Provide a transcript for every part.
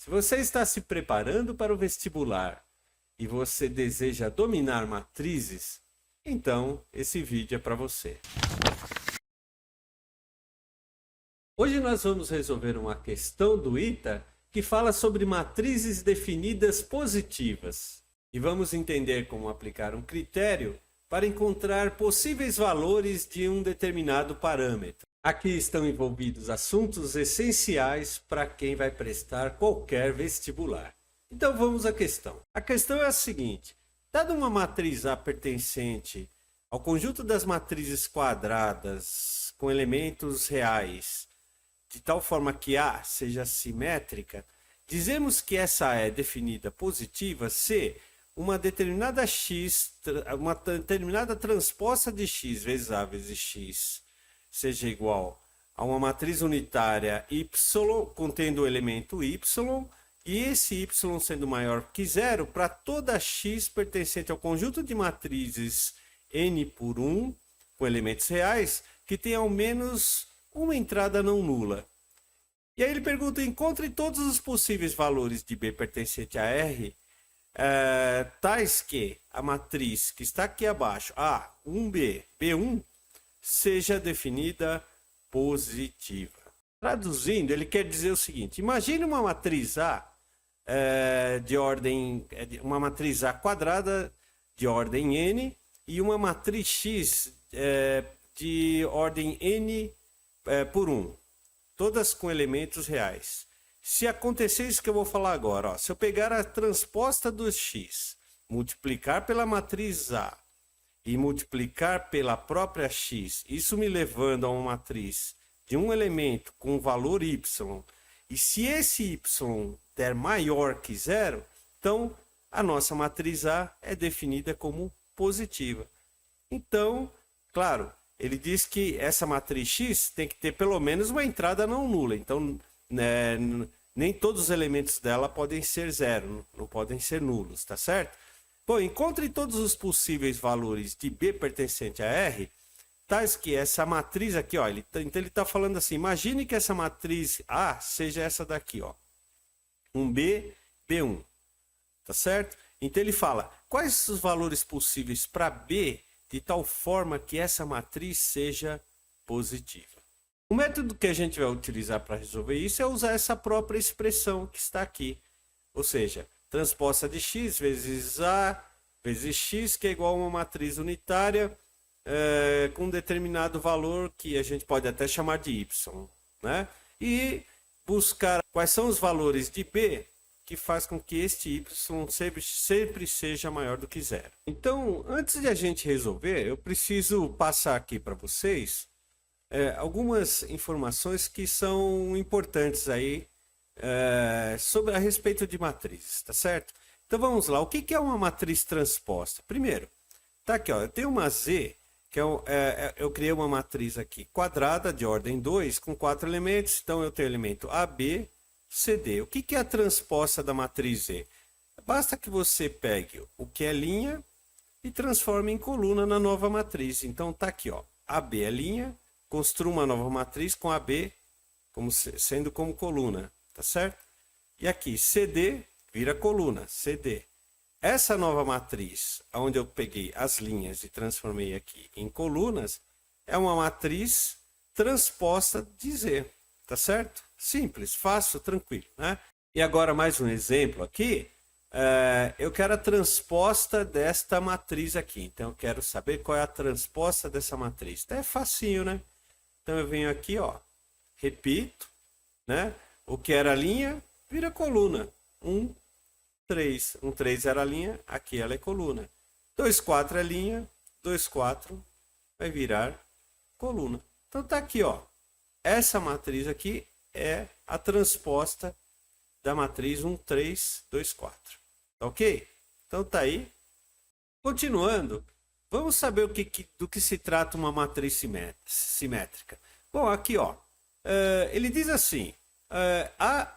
Se você está se preparando para o vestibular e você deseja dominar matrizes, então esse vídeo é para você. Hoje nós vamos resolver uma questão do ITA que fala sobre matrizes definidas positivas. E vamos entender como aplicar um critério para encontrar possíveis valores de um determinado parâmetro. Aqui estão envolvidos assuntos essenciais para quem vai prestar qualquer vestibular. Então vamos à questão. A questão é a seguinte: dada uma matriz A pertencente ao conjunto das matrizes quadradas com elementos reais, de tal forma que A seja simétrica, dizemos que essa é definida positiva se uma determinada transposta de x vezes A vezes x seja igual a uma matriz unitária y contendo o elemento y, e esse y sendo maior que zero para toda x pertencente ao conjunto de matrizes n por 1 com elementos reais que tem ao menos uma entrada não nula. E aí ele pergunta: encontre todos os possíveis valores de B pertencente a R, tais que a matriz que está aqui abaixo, A1B, B1, seja definida positiva. Traduzindo, ele quer dizer o seguinte: imagine uma matriz A uma matriz A quadrada de ordem n e uma matriz X de ordem n por 1, todas com elementos reais. Se acontecer isso que eu vou falar agora, se eu pegar a transposta do x, multiplicar pela matriz A e multiplicar pela própria x, isso me levando a uma matriz de um elemento com valor y, e se esse y der maior que zero, então a nossa matriz A é definida como positiva. Então, claro, ele diz que essa matriz X tem que ter pelo menos uma entrada não nula. Então, nem todos os elementos dela podem ser zero, não podem ser nulos, tá certo? Bom, encontre todos os possíveis valores de B pertencente a R, tais que essa matriz aqui, então ele está falando assim: imagine que essa matriz A seja essa daqui, 1B, B1, tá certo? Então ele fala quais os valores possíveis para B de tal forma que essa matriz seja positiva. O método que a gente vai utilizar para resolver isso é usar essa própria expressão que está aqui, ou seja, transposta de x vezes A vezes x, que é igual a uma matriz unitária com um determinado valor que a gente pode até chamar de y, né? E buscar quais são os valores de B que faz com que este y sempre seja maior do que zero. Então, antes de a gente resolver, eu preciso passar aqui para vocês algumas informações que são importantes aí sobre a respeito de matrizes, tá certo? Então vamos lá, o que é uma matriz transposta? Primeiro, tá aqui, eu tenho uma Z, que eu criei uma matriz aqui quadrada de ordem 2 com 4 elementos, então eu tenho elemento AB, CD. O que é a transposta da matriz Z? Basta que você pegue o que é linha e transforme em coluna na nova matriz. Então tá aqui, AB é linha, construa uma nova matriz com AB sendo como coluna, tá certo? E aqui CD vira coluna, CD. Essa nova matriz, onde eu peguei as linhas e transformei aqui em colunas, é uma matriz transposta de Z, tá certo? Simples, fácil, tranquilo, né? E agora mais um exemplo aqui. Eu quero a transposta desta matriz aqui. Então eu quero saber qual é a transposta dessa matriz. Então é facinho, né? Então eu venho aqui, repito, né? O que era linha vira coluna. 1, 3. 1, 3 era linha, aqui ela é coluna. 2, 4 é linha, 2, 4 vai virar coluna. Então tá aqui, essa matriz aqui é a transposta da matriz 1, 3, 2, 4. Ok? Então tá aí. Continuando, vamos saber do que se trata uma matriz simétrica. Bom, aqui ele diz assim: A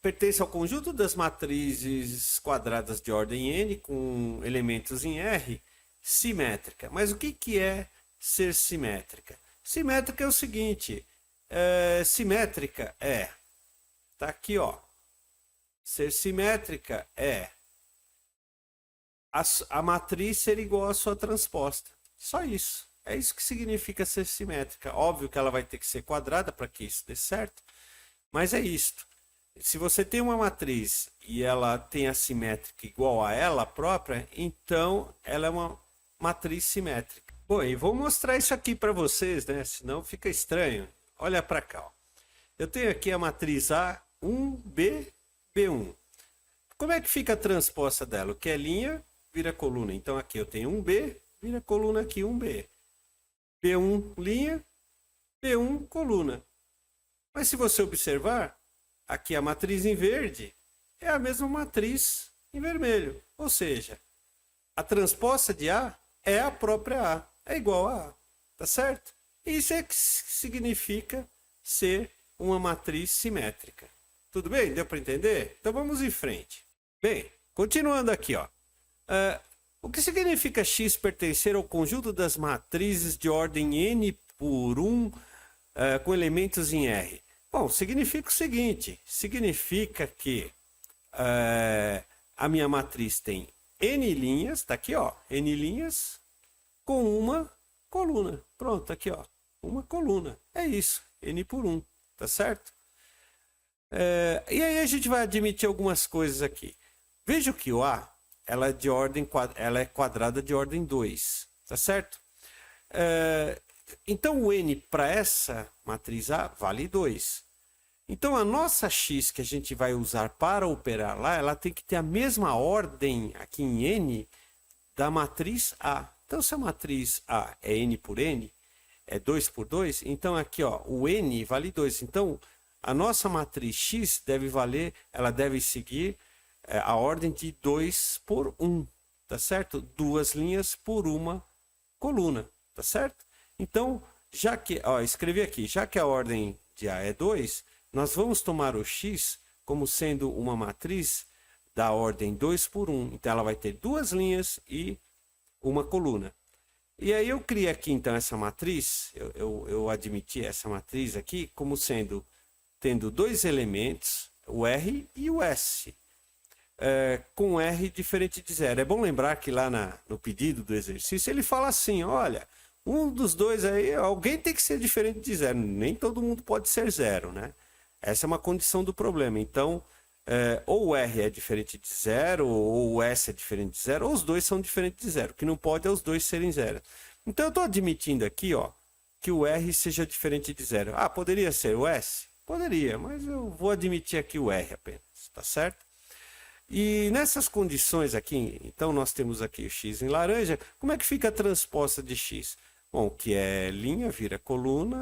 pertence ao conjunto das matrizes quadradas de ordem n com elementos em R simétrica. Mas o que é ser simétrica? Simétrica é o seguinte: simétrica tá aqui, Ser simétrica é a matriz ser igual à sua transposta. Só isso. É isso que significa ser simétrica. Óbvio que ela vai ter que ser quadrada para que isso dê certo, mas é isto. Se você tem uma matriz e ela tem a simétrica igual a ela própria, então ela é uma matriz simétrica. Bom, e vou mostrar isso aqui para vocês, né? Senão fica estranho. Olha para cá. Ó. Eu tenho aqui a matriz A1B, B1. Como é que fica a transposta dela? O que é linha vira coluna. Então aqui eu tenho 1B, vira coluna aqui 1B. B1 linha, B1 coluna. Mas se você observar, aqui a matriz em verde é a mesma matriz em vermelho. Ou seja, a transposta de A é a própria A. É igual a A. Tá certo? Isso é que significa ser uma matriz simétrica. Tudo bem? Deu para entender? Então vamos em frente. Bem, continuando aqui, ó. O que significa X pertencer ao conjunto das matrizes de ordem N por 1 com elementos em R? Bom, significa o seguinte, significa que a minha matriz tem N linhas, tá aqui ó, N linhas com uma coluna. Pronto, aqui ó, uma coluna. É isso, N por 1, tá certo? E aí a gente vai admitir algumas coisas aqui. Veja que o A, ela é quadrada de ordem 2, tá certo? Então o N para essa matriz A vale 2. Então a nossa X que a gente vai usar para operar lá, ela tem que ter a mesma ordem aqui em N da matriz A. Então se a matriz A é N por N, é 2 por 2, então aqui ó, o N vale 2. Então a nossa matriz X deve valer, ela deve seguir a ordem de 2 por 1, tá certo? 2 linhas por uma coluna, tá certo? Então, já que, ó, escrevi aqui, já que a ordem de A é 2, nós vamos tomar o X como sendo uma matriz da ordem 2 por 1. Então, ela vai ter 2 linhas e uma coluna. E aí eu criei aqui, então, essa matriz, eu admiti essa matriz aqui como sendo, tendo 2 elementos, o R e o S. Com R diferente de 0. É bom lembrar que lá no pedido do exercício ele fala assim, olha, um dos dois aí, alguém tem que ser diferente de 0. Nem todo mundo pode ser 0, né? Essa é uma condição do problema. Então, ou o R é diferente de 0, ou o S é diferente de 0, ou os dois são diferentes de 0. O que não pode é os dois serem 0. Então, eu estou admitindo aqui, ó, que o R seja diferente de 0. Ah, poderia ser o S? Poderia, mas eu vou admitir aqui o R apenas, tá certo? E nessas condições aqui, então nós temos aqui o X em laranja. Como é que fica a transposta de X? Bom, que é linha, vira coluna.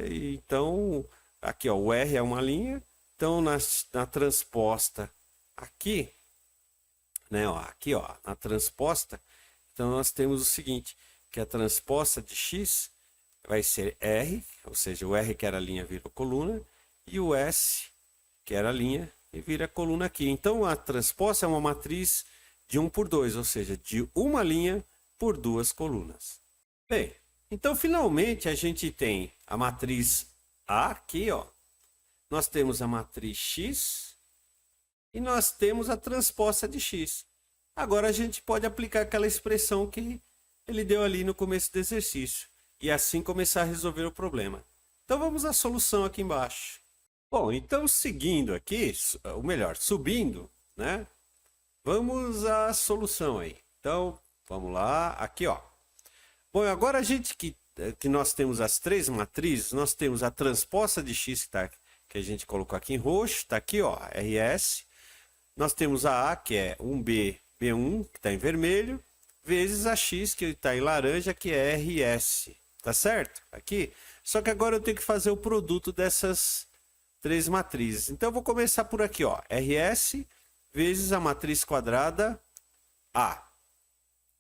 Então, aqui ó, o R é uma linha. Então, na transposta aqui, né, ó, aqui ó, na transposta, então nós temos o seguinte, que a transposta de X vai ser R, ou seja, o R que era linha vira coluna, e o S, que era linha, e vira coluna aqui. Então, a transposta é uma matriz de 1 por 2, ou seja, de uma linha por 2 colunas. Bem, então, finalmente, a gente tem a matriz A aqui, ó. Nós temos a matriz X e nós temos a transposta de X. Agora, a gente pode aplicar aquela expressão que ele deu ali no começo do exercício e assim começar a resolver o problema. Então, vamos à solução aqui embaixo. Bom, então seguindo aqui, ou melhor, subindo, né? Vamos à solução aí. Então, vamos lá, aqui ó. Bom, agora a gente que nós temos as 3 matrizes, nós temos a transposta de X que a gente colocou aqui em roxo, está aqui ó, RS. Nós temos a A, que é 1B, B1, que está em vermelho, vezes a X, que está em laranja, que é RS. Tá certo? Aqui. Só que agora eu tenho que fazer o produto dessas 3 matrizes. Então, eu vou começar por aqui, ó. RS vezes a matriz quadrada A.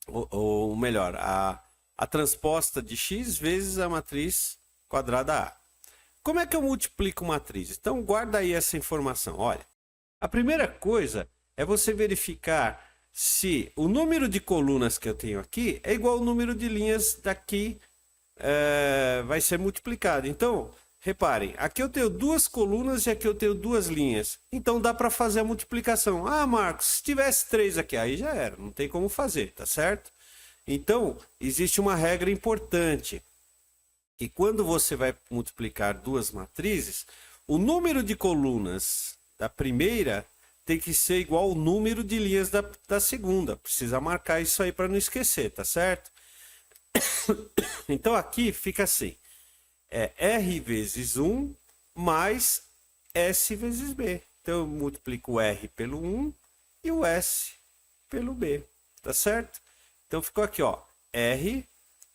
Ou melhor, a transposta de X vezes a matriz quadrada A. Como é que eu multiplico matriz? Então, guarda aí essa informação. Olha, a primeira coisa é você verificar se o número de colunas que eu tenho aqui é igual ao número de linhas daqui vai ser multiplicado. Então, reparem, aqui eu tenho duas colunas e aqui eu tenho duas linhas. Então dá para fazer a multiplicação. Ah, Marcos, se tivesse 3 aqui, aí já era, não tem como fazer, tá certo? Então, existe uma regra importante, que quando você vai multiplicar duas matrizes, o número de colunas da primeira tem que ser igual ao número de linhas da segunda. Precisa marcar isso aí para não esquecer, tá certo? Então aqui fica assim, é R vezes 1 mais S vezes B. Então eu multiplico o R pelo 1 e o S pelo B, tá certo? Então ficou aqui, ó, R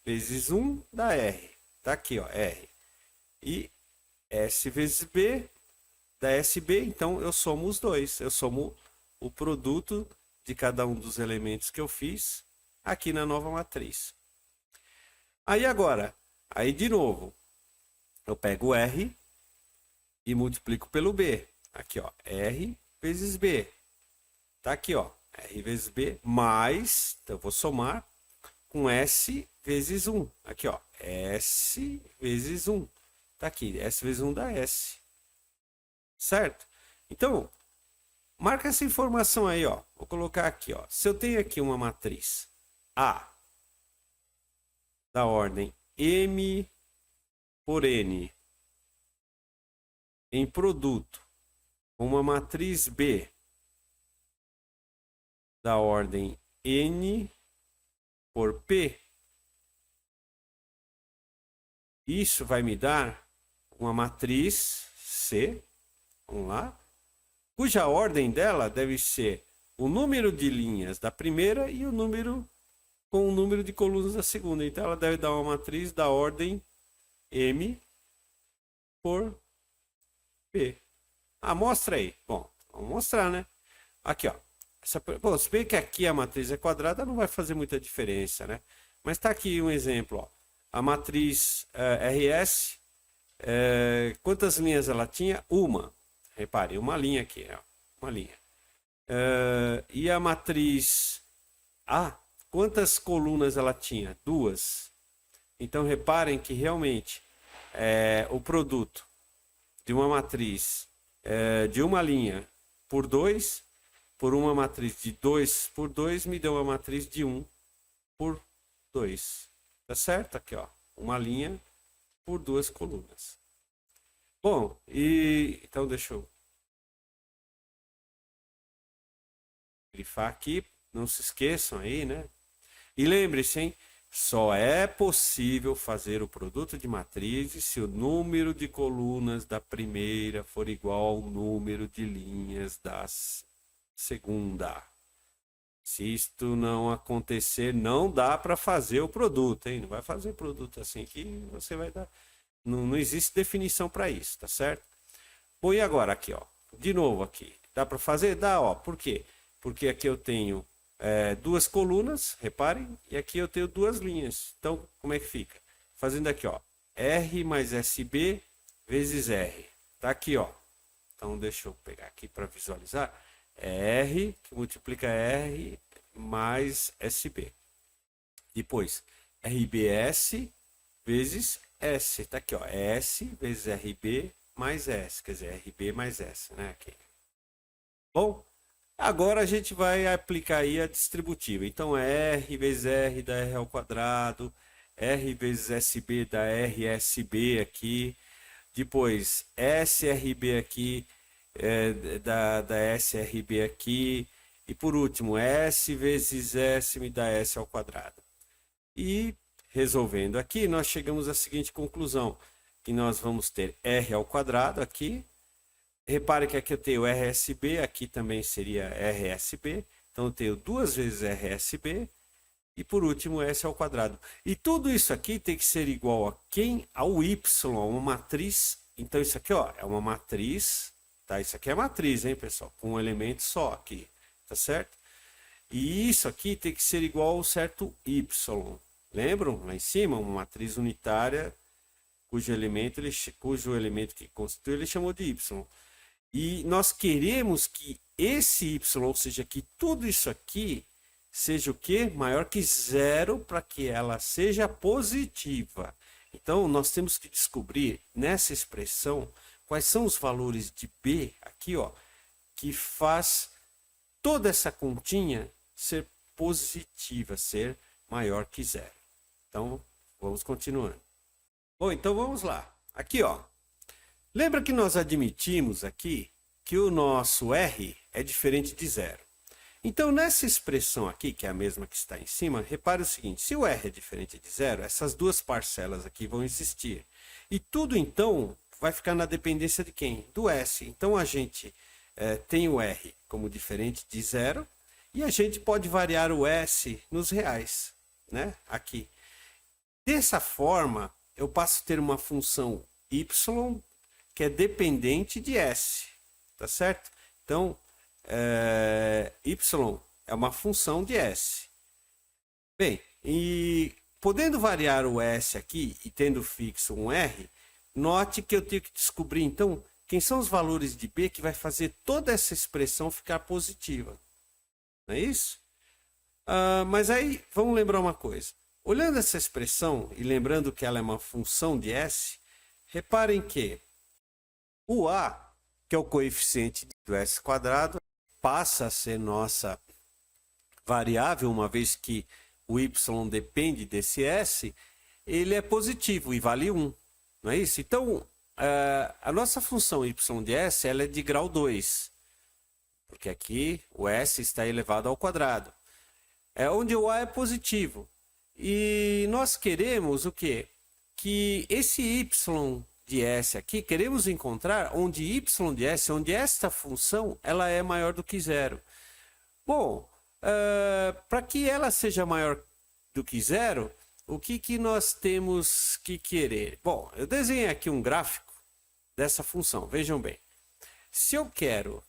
vezes 1 dá R, tá aqui, ó, R. E S vezes B dá SB, então eu somo os dois, eu somo o produto de cada um dos elementos que eu fiz aqui na nova matriz. Aí agora, aí de novo, eu pego o R e multiplico pelo B. Aqui, ó, R vezes B. Tá aqui, ó, R vezes B mais, então eu vou somar com S vezes 1. Aqui, ó, S vezes 1. Tá aqui, S vezes 1 dá S. Certo? Então, marca essa informação aí, ó. Vou colocar aqui, ó. Se eu tenho aqui uma matriz A da ordem M por N em produto, uma matriz B da ordem N por P, isso vai me dar uma matriz C, vamos lá, cuja ordem dela deve ser o número de linhas da primeira e o número com o número de colunas da segunda. Então ela deve dar uma matriz da ordem M por P. Ah, mostra aí. Bom, vamos mostrar, né? Aqui, ó. Bom, se bem que aqui a matriz é quadrada, não vai fazer muita diferença, né? Mas tá aqui um exemplo, ó. A matriz RS, quantas linhas ela tinha? Uma. Repare, uma linha aqui, ó. Uma linha. E a matriz A, quantas colunas ela tinha? Duas. Então reparem que realmente o produto de uma matriz de uma linha por 2, por uma matriz de 2 por 2, me deu uma matriz de 1 por 2. Tá certo? Aqui, ó. Uma linha por duas colunas. Bom, então deixa eu grifar aqui. Não se esqueçam aí, né? E lembre-se, hein? Só é possível fazer o produto de matrizes se o número de colunas da primeira for igual ao número de linhas da segunda. Se isto não acontecer, não dá para fazer o produto, hein? Não vai fazer produto assim que você vai dar. Não existe definição para isso, tá certo? Bom, e agora aqui, ó. De novo aqui. Dá para fazer? Dá, ó. Por quê? Porque aqui eu tenho duas colunas, reparem, e aqui eu tenho duas linhas. Então, como é que fica? Fazendo aqui, ó, R mais SB vezes R. Tá aqui, ó. Então, deixa eu pegar aqui para visualizar. R que multiplica R mais SB. Depois, RBS vezes S. Tá aqui, ó, S vezes RB mais S. Quer dizer, RB mais S, né? Aqui. Bom, agora a gente vai aplicar aí a distributiva. Então, R vezes R dá R ao quadrado, R vezes SB dá RSB aqui, depois SRB aqui dá SRB aqui, e por último, S vezes S me dá S ao quadrado. E resolvendo aqui, nós chegamos à seguinte conclusão, que nós vamos ter R ao quadrado aqui. Repare que aqui eu tenho RSB, aqui também seria RSB. Então eu tenho duas vezes RSB e por último S ao quadrado. E tudo isso aqui tem que ser igual a quem? Ao Y, a uma matriz. Então isso aqui, ó, é uma matriz, tá? Isso aqui é matriz, hein, pessoal? Com um elemento só aqui, tá certo? E isso aqui tem que ser igual ao certo Y. Lembram? Lá em cima, uma matriz unitária cujo elemento que constitui ele chamou de Y. E nós queremos que esse Y, ou seja, que tudo isso aqui seja o quê? Maior que zero para que ela seja positiva. Então, nós temos que descobrir nessa expressão quais são os valores de B aqui, ó, que faz toda essa continha ser positiva, ser maior que zero. Então, vamos continuando. Bom, então vamos lá. Aqui, ó. Lembra que nós admitimos aqui que o nosso R é diferente de zero. Então, nessa expressão aqui, que é a mesma que está em cima, repare o seguinte, se o R é diferente de zero, essas duas parcelas aqui vão existir. E tudo, então, vai ficar na dependência de quem? Do S. Então, a gente tem o R como diferente de zero e a gente pode variar o S nos reais, né? Aqui. Dessa forma, eu passo a ter uma função y que é dependente de S, tá certo? Então, y é uma função de S. Bem, e podendo variar o S aqui e tendo fixo um R, note que eu tenho que descobrir, então, quem são os valores de B que vai fazer toda essa expressão ficar positiva. Não é isso? Mas aí, vamos lembrar uma coisa. Olhando essa expressão e lembrando que ela é uma função de S, reparem que o A, que é o coeficiente do S quadrado, passa a ser nossa variável, uma vez que o Y depende desse S, ele é positivo e vale 1. Não é isso? Então, a nossa função y de S ela é de grau 2, porque aqui o S está elevado ao quadrado, onde o A é positivo. E nós queremos o quê? Que esse y de S aqui, queremos encontrar onde y de S, onde esta função ela é maior do que zero. Bom, para que ela seja maior do que zero, o que nós temos que querer? Bom, eu desenhei aqui um gráfico dessa função, vejam bem. Se eu quero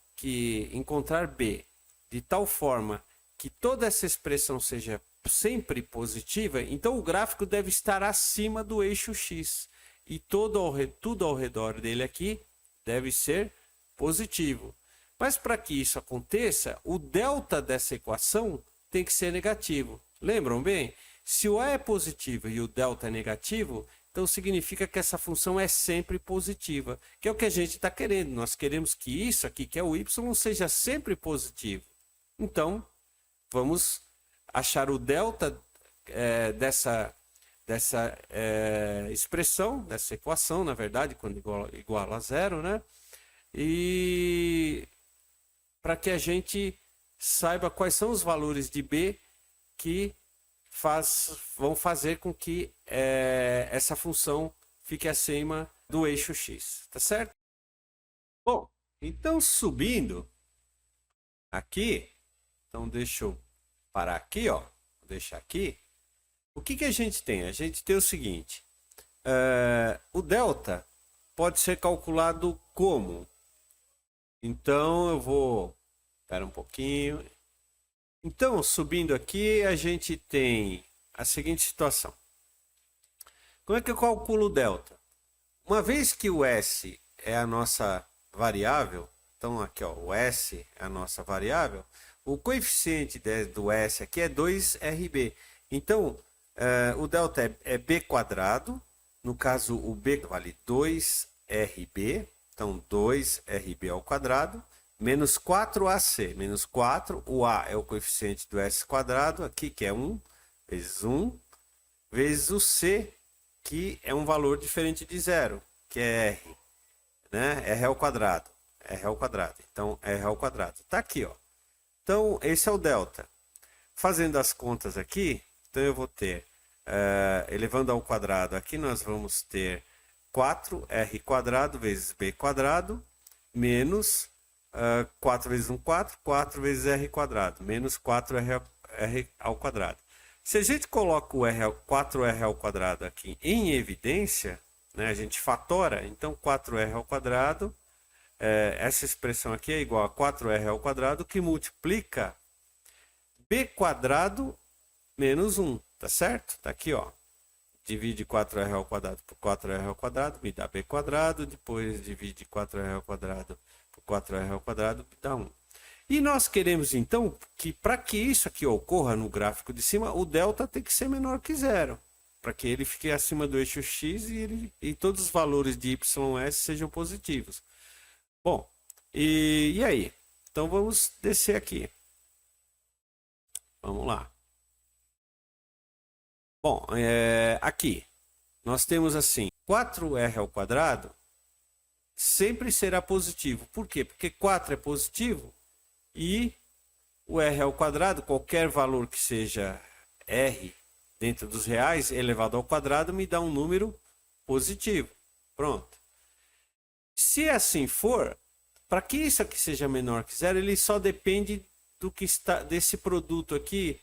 encontrar B de tal forma que toda essa expressão seja sempre positiva, então o gráfico deve estar acima do eixo X. E tudo ao redor dele aqui deve ser positivo. Mas para que isso aconteça, o delta dessa equação tem que ser negativo. Lembram bem? Se o A é positivo e o delta é negativo, então significa que essa função é sempre positiva, que é o que a gente está querendo. Nós queremos que isso aqui, que é o y, seja sempre positivo. Então, vamos achar o delta dessa expressão, dessa equação, na verdade, quando igual a zero, né? E para que a gente saiba quais são os valores de B que vão fazer com que essa função fique acima do eixo X, tá certo? Bom, então subindo aqui, então deixa eu parar aqui, ó, vou deixar aqui. O que a gente tem? A gente tem o seguinte, o delta pode ser calculado como? Então eu vou, espera um pouquinho. Então, subindo aqui, a gente tem a seguinte situação. Como é que eu calculo o delta? Uma vez que o S é a nossa variável, então aqui ó, o S é a nossa variável, o coeficiente do S aqui é 2RB. Então, o delta é B quadrado, no caso o B vale 2RB, então 2RB ao quadrado, menos 4AC, menos 4, o A é o coeficiente do S quadrado, aqui que é 1, vezes o C, que é um valor diferente de zero, que é R, né? R ao quadrado, então R ao quadrado, está aqui, ó. Então esse é o delta. Fazendo as contas aqui, então eu vou ter, elevando ao quadrado, aqui nós vamos ter 4R quadrado vezes B quadrado, menos 4 vezes 1, 4, 4 vezes R quadrado, menos 4R ao quadrado. Se a gente coloca o 4R ao quadrado aqui em evidência, né, a gente fatora, então 4R ao quadrado, essa expressão aqui é igual a 4R ao quadrado, que multiplica B quadrado menos 1, tá certo? Tá aqui, ó. Divide 4R ao quadrado por 4R ao quadrado, me dá B quadrado, depois divide 4R ao quadrado 4R ao quadrado dá 1. E nós queremos então que para que isso aqui ocorra no gráfico de cima, o delta tem que ser menor que zero. para que ele fique acima do eixo x e todos os valores de ys sejam positivos. Bom, e aí? Então vamos descer aqui. Vamos lá. Bom, aqui nós temos assim, 4r ao quadrado sempre será positivo. Por quê? Porque 4 é positivo e o r ao quadrado, qualquer valor que seja r dentro dos reais elevado ao quadrado, me dá um número positivo. Pronto. Se assim for, para que isso aqui seja menor que zero, ele só depende do que está desse produto aqui,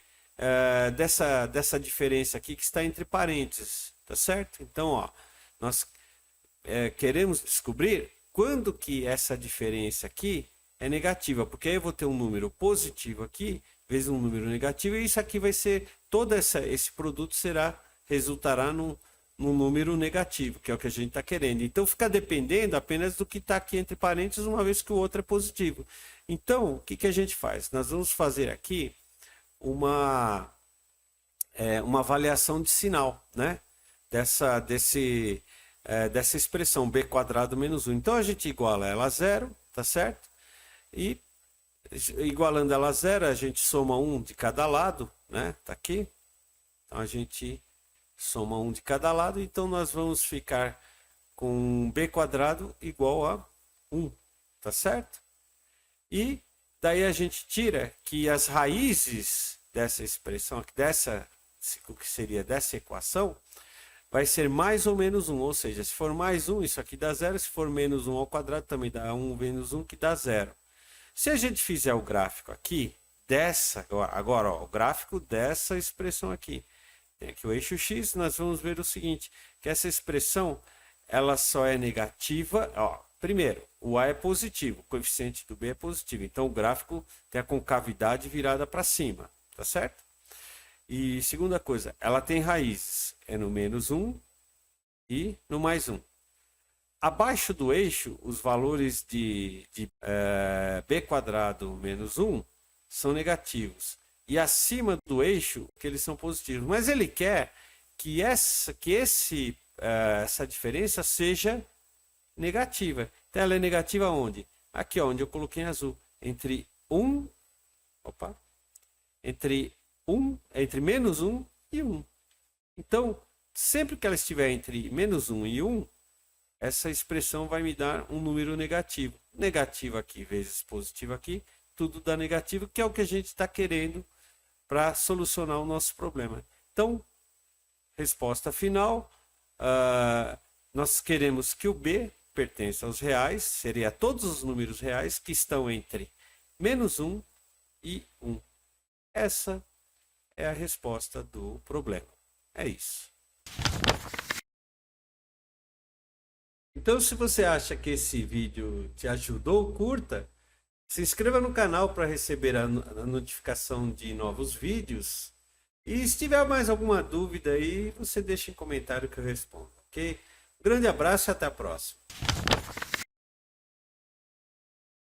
dessa diferença aqui que está entre parênteses, tá certo? Então, ó, nós queremos descobrir quando que essa diferença aqui é negativa, porque aí eu vou ter um número positivo aqui, vezes um número negativo, e isso aqui vai ser, esse produto resultará num número negativo, que é o que a gente está querendo. Então fica dependendo apenas do que está aqui entre parênteses, uma vez que o outro é positivo. Então, o que a gente faz? Nós vamos fazer aqui uma avaliação de sinal, né? Dessa expressão b quadrado menos 1. Então a gente iguala ela a zero, tá certo? E igualando ela a zero, a gente soma um de cada lado, né? Tá aqui. Então a gente soma um de cada lado, então nós vamos ficar com b quadrado igual a 1, tá certo? E daí a gente tira que as raízes dessa expressão, o que seria dessa equação, vai ser mais ou menos 1, ou seja, se for mais 1, isso aqui dá zero, se for menos 1 ao quadrado, também dá 1 menos 1, que dá zero. Se a gente fizer o gráfico aqui, agora ó, o gráfico dessa expressão aqui, tem aqui o eixo x, nós vamos ver o seguinte, que essa expressão, ela só é negativa, ó, primeiro, o a é positivo, o coeficiente do b é positivo, então o gráfico tem a concavidade virada para cima, tá certo? E segunda coisa, ela tem raízes, é no menos 1 e no mais 1. Abaixo do eixo, os valores de b quadrado menos 1 são negativos. E acima do eixo, que eles são positivos. Mas ele quer que essa diferença seja negativa. Então ela é negativa onde? Aqui, ó, onde eu coloquei em azul. Entre menos 1 e 1. Então, sempre que ela estiver entre menos 1 e 1, essa expressão vai me dar um número negativo. Negativo aqui vezes positivo aqui, tudo dá negativo, que é o que a gente está querendo para solucionar o nosso problema. Então, resposta final, nós queremos que o b pertença aos reais, seria todos os números reais que estão entre menos 1 e 1. Essa é a resposta do problema. É isso. Então, se você acha que esse vídeo te ajudou, curta. Se inscreva no canal para receber a notificação de novos vídeos. E se tiver mais alguma dúvida aí, você deixa em comentário que eu respondo, ok? Um grande abraço e até a próxima.